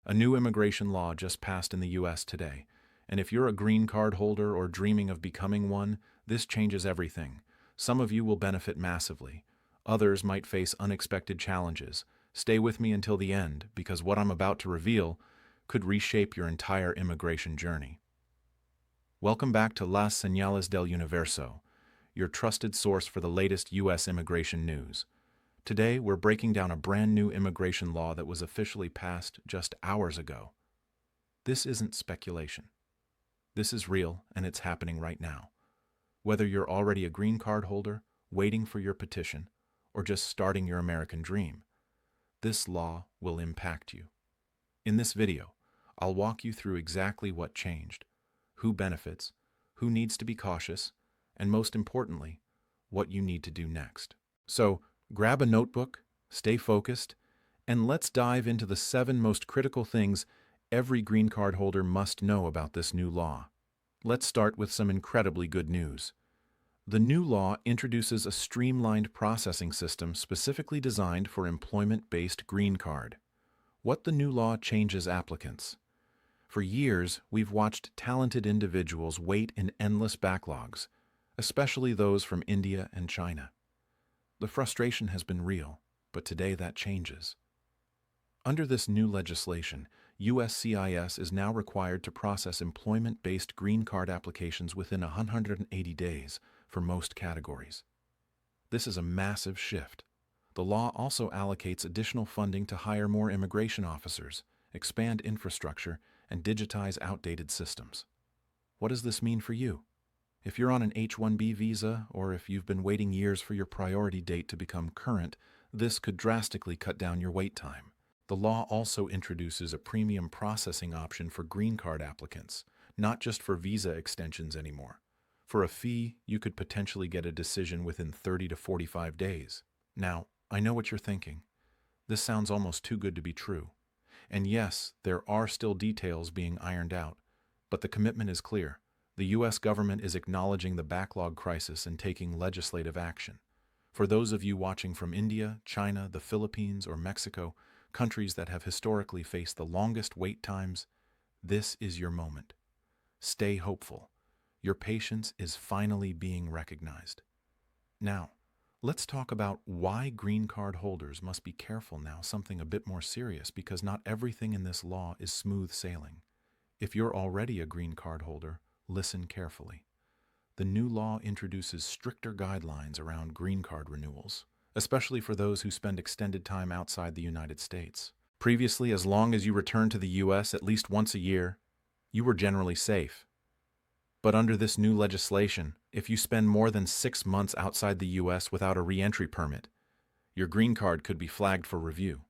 A new immigration law just passed in the US today, and if you're a green card holder or dreaming of becoming one, this changes everything. Some of you will benefit massively. Others might face unexpected challenges. Stay with me until the end, because what I'm about to reveal could reshape your entire immigration journey. Welcome back to Las Señales del Universo, your trusted source for the latest U.S. immigration news. Today, we're breaking down a brand new immigration law that was officially passed just hours ago. This isn't speculation. This is real, and it's happening right now. Whether you're already a green card holder, waiting for your petition, or just starting your American dream, this law will impact you. In this video, I'll walk you through exactly what changed, who benefits, who needs to be cautious, and most importantly, what you need to do next. So, grab a notebook, stay focused, and let's dive into the 7 most critical things every green card holder must know about this new law. Let's start with some incredibly good news. The new law introduces a streamlined processing system specifically designed for employment-based green card. What the new law changes applicants. For years, we've watched talented individuals wait in endless backlogs, especially those from India and China. The frustration has been real, but today that changes. Under this new legislation, USCIS is now required to process employment-based green card applications within 180 days for most categories. This is a massive shift. The law also allocates additional funding to hire more immigration officers, expand infrastructure, and digitize outdated systems. What does this mean for you? If you're on an H-1B visa, or if you've been waiting years for your priority date to become current, this could drastically cut down your wait time. The law also introduces a premium processing option for green card applicants, not just for visa extensions anymore. For a fee, you could potentially get a decision within 30 to 45 days. Now, I know what you're thinking. This sounds almost too good to be true. And yes, there are still details being ironed out, but the commitment is clear. The U.S. government is acknowledging the backlog crisis and taking legislative action. For those of you watching from India, China, the Philippines, or Mexico, countries that have historically faced the longest wait times, this is your moment. Stay hopeful. Your patience is finally being recognized. Now, let's talk about why green card holders must be careful now, something a bit more serious, because not everything in this law is smooth sailing. If you're already a green card holder, listen carefully. The new law introduces stricter guidelines around green card renewals, especially for those who spend extended time outside the United States. Previously, as long as you returned to the U.S. at least once a year, you were generally safe. But under this new legislation, if you spend more than 6 months outside the U.S. without a re-entry permit, your green card could be flagged for review.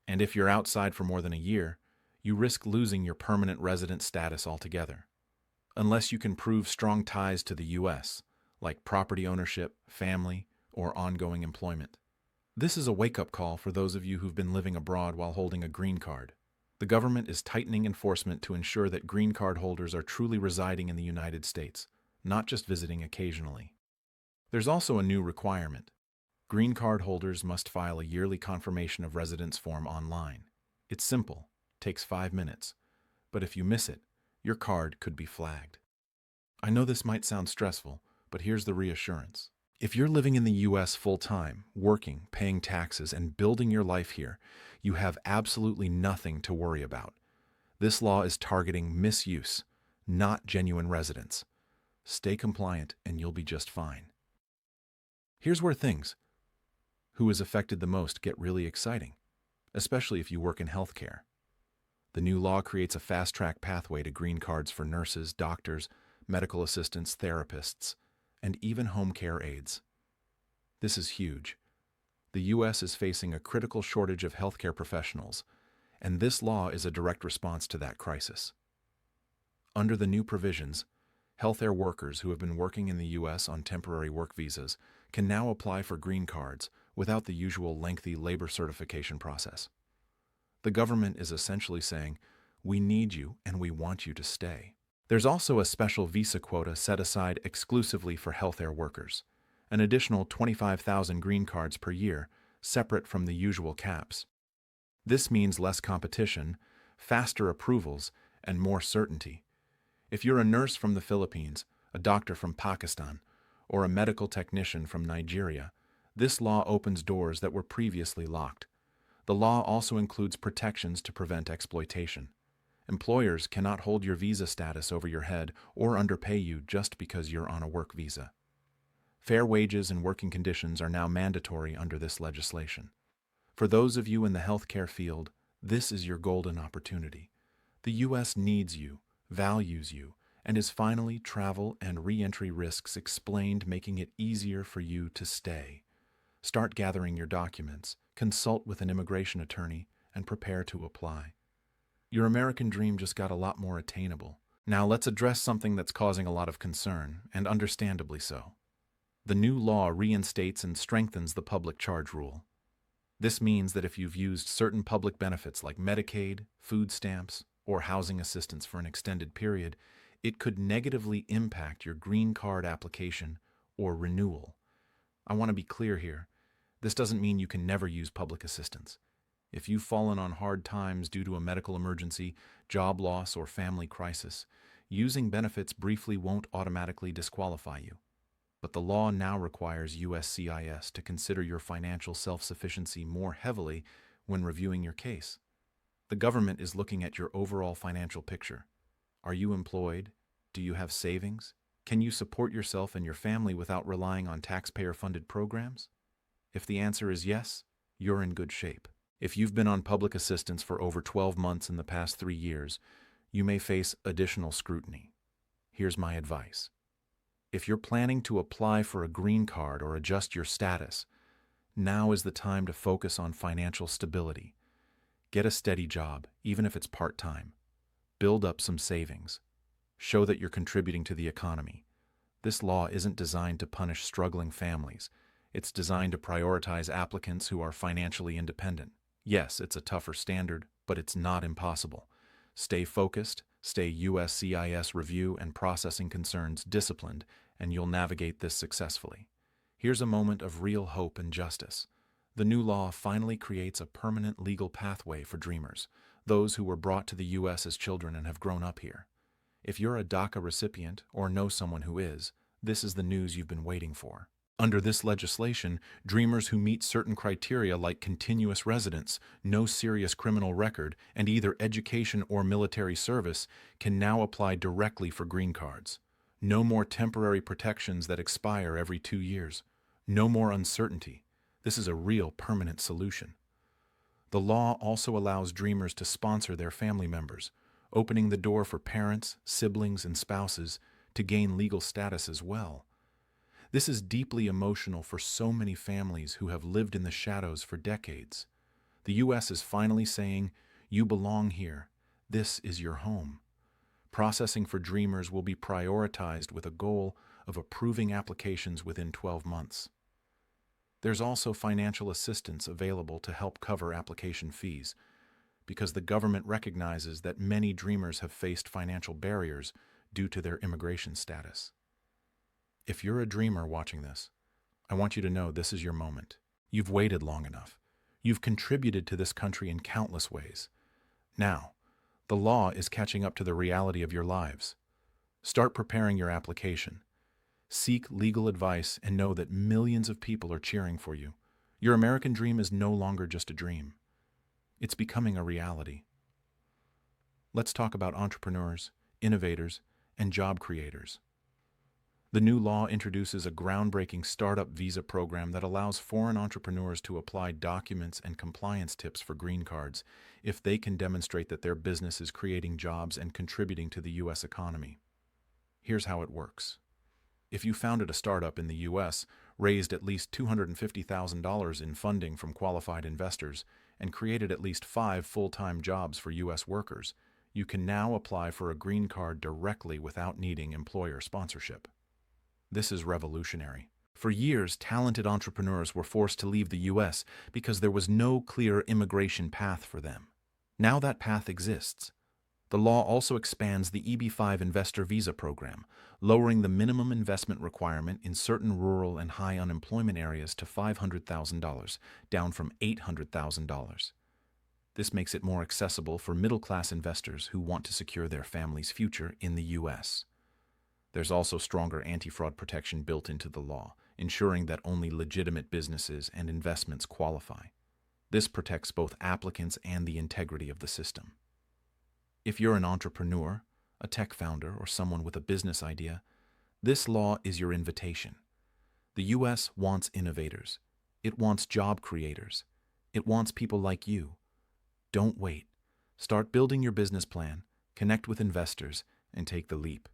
And if you're outside for more than a year, you risk losing your permanent resident status altogether. Unless you can prove strong ties to the U.S., like property ownership, family, or ongoing employment. This is a wake-up call for those of you who've been living abroad while holding a green card. The government is tightening enforcement to ensure that green card holders are truly residing in the United States, not just visiting occasionally. There's also a new requirement. Green card holders must file a yearly confirmation of residence form online. It's simple, takes 5 minutes, but if you miss it, your card could be flagged. I know this might sound stressful, but here's the reassurance. If you're living in the U.S. full-time, working, paying taxes, and building your life here, you have absolutely nothing to worry about. This law is targeting misuse, not genuine residence. Stay compliant and you'll be just fine. Here's where things, who is affected the most, get really exciting, especially if you work in healthcare. The new law creates a fast-track pathway to green cards for nurses, doctors, medical assistants, therapists, and even home care aides. This is huge. The U.S. is facing a critical shortage of healthcare professionals, and this law is a direct response to that crisis. Under the new provisions, healthcare workers who have been working in the U.S. on temporary work visas can now apply for green cards without the usual lengthy labor certification process. The government is essentially saying, we need you and we want you to stay. There's also a special visa quota set aside exclusively for healthcare workers, an additional 25,000 green cards per year, separate from the usual caps. This means less competition, faster approvals, and more certainty. If you're a nurse from the Philippines, a doctor from Pakistan, or a medical technician from Nigeria, this law opens doors that were previously locked. The law also includes protections to prevent exploitation. Employers cannot hold your visa status over your head or underpay you just because you're on a work visa. Fair wages and working conditions are now mandatory under this legislation. For those of you in the healthcare field, this is your golden opportunity. The U.S. needs you, values you, and is finally travel and re-entry risks explained, making it easier for you to stay. Start gathering your documents, consult with an immigration attorney, and prepare to apply. Your American dream just got a lot more attainable. Now let's address something that's causing a lot of concern, and understandably so. The new law reinstates and strengthens the public charge rule. This means that if you've used certain public benefits like Medicaid, food stamps, or housing assistance for an extended period, it could negatively impact your green card application or renewal. I want to be clear here. This doesn't mean you can never use public assistance. If you've fallen on hard times due to a medical emergency, job loss, or family crisis, using benefits briefly won't automatically disqualify you. But the law now requires USCIS to consider your financial self-sufficiency more heavily when reviewing your case. The government is looking at your overall financial picture. Are you employed? Do you have savings? Can you support yourself and your family without relying on taxpayer-funded programs? If the answer is yes, you're in good shape. If you've been on public assistance for over 12 months in the past 3 years, you may face additional scrutiny. Here's my advice. If you're planning to apply for a green card or adjust your status, now is the time to focus on financial stability. Get a steady job, even if it's part-time. Build up some savings. Show that you're contributing to the economy. This law isn't designed to punish struggling families. It's designed to prioritize applicants who are financially independent. Yes, it's a tougher standard, but it's not impossible. Stay focused, stay USCIS review and processing concerns disciplined, and you'll navigate this successfully. Here's a moment of real hope and justice. The new law finally creates a permanent legal pathway for dreamers, those who were brought to the U.S. as children and have grown up here. If you're a DACA recipient or know someone who is, this is the news you've been waiting for. Under this legislation, dreamers who meet certain criteria like continuous residence, no serious criminal record, and either education or military service can now apply directly for green cards. No more temporary protections that expire every 2 years. No more uncertainty. This is a real permanent solution. The law also allows dreamers to sponsor their family members, opening the door for parents, siblings, and spouses to gain legal status as well. This is deeply emotional for so many families who have lived in the shadows for decades. The U.S. is finally saying, "You belong here. This is your home." Processing for dreamers will be prioritized with a goal of approving applications within 12 months. There's also financial assistance available to help cover application fees, because the government recognizes that many dreamers have faced financial barriers due to their immigration status. If you're a dreamer watching this, I want you to know this is your moment. You've waited long enough. You've contributed to this country in countless ways. Now, the law is catching up to the reality of your lives. Start preparing your application. Seek legal advice and know that millions of people are cheering for you. Your American dream is no longer just a dream. It's becoming a reality. Let's talk about entrepreneurs, innovators, and job creators. The new law introduces a groundbreaking startup visa program that allows foreign entrepreneurs to apply documents and compliance tips for green cards if they can demonstrate that their business is creating jobs and contributing to the U.S. economy. Here's how it works. If you founded a startup in the U.S., raised at least $250,000 in funding from qualified investors, and created at least 5 full-time jobs for U.S. workers, you can now apply for a green card directly without needing employer sponsorship. This is revolutionary. For years, talented entrepreneurs were forced to leave the U.S. because there was no clear immigration path for them. Now that path exists. The law also expands the EB-5 investor visa program, lowering the minimum investment requirement in certain rural and high unemployment areas to $500,000, down from $800,000. This makes it more accessible for middle-class investors who want to secure their family's future in the U.S. There's also stronger anti-fraud protection built into the law, ensuring that only legitimate businesses and investments qualify. This protects both applicants and the integrity of the system. If you're an entrepreneur, a tech founder, or someone with a business idea, this law is your invitation. The U.S. wants innovators. It wants job creators. It wants people like you. Don't wait. Start building your business plan, connect with investors, and take the leap.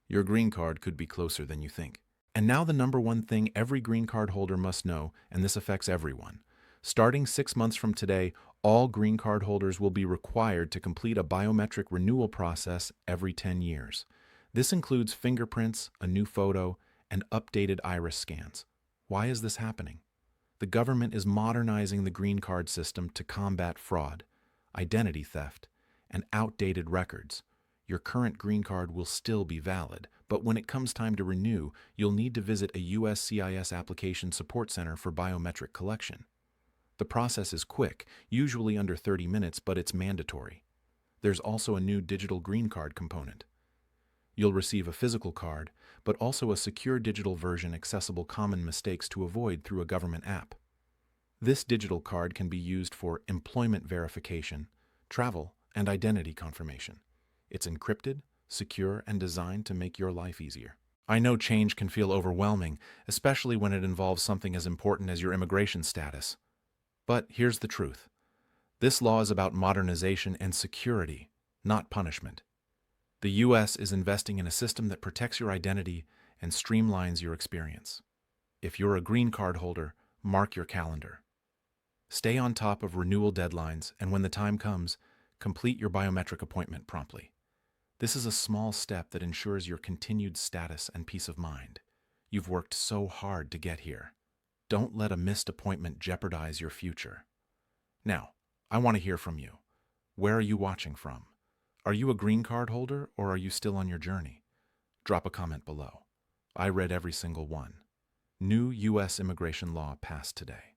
Your green card could be closer than you think. And now the number one thing every green card holder must know, and this affects everyone. Starting 6 months from today, all green card holders will be required to complete a biometric renewal process every 10 years. This includes fingerprints, a new photo, and updated iris scans. Why is this happening? The government is modernizing the green card system to combat fraud, identity theft, and outdated records. Your current green card will still be valid, but when it comes time to renew, you'll need to visit a USCIS application support center for biometric collection. The process is quick, usually under 30 minutes, but it's mandatory. There's also a new digital green card component. You'll receive a physical card, but also a secure digital version accessible common mistakes to avoid through a government app. This digital card can be used for employment verification, travel, and identity confirmation. It's encrypted, secure, and designed to make your life easier. I know change can feel overwhelming, especially when it involves something as important as your immigration status. But here's the truth. This law is about modernization and security, not punishment. The U.S. is investing in a system that protects your identity and streamlines your experience. If you're a green card holder, mark your calendar. Stay on top of renewal deadlines, and when the time comes, complete your biometric appointment promptly. This is a small step that ensures your continued status and peace of mind. You've worked so hard to get here. Don't let a missed appointment jeopardize your future. Now, I want to hear from you. Where are you watching from? Are you a green card holder, or are you still on your journey? Drop a comment below. I read every single one. New U.S. immigration law passed today.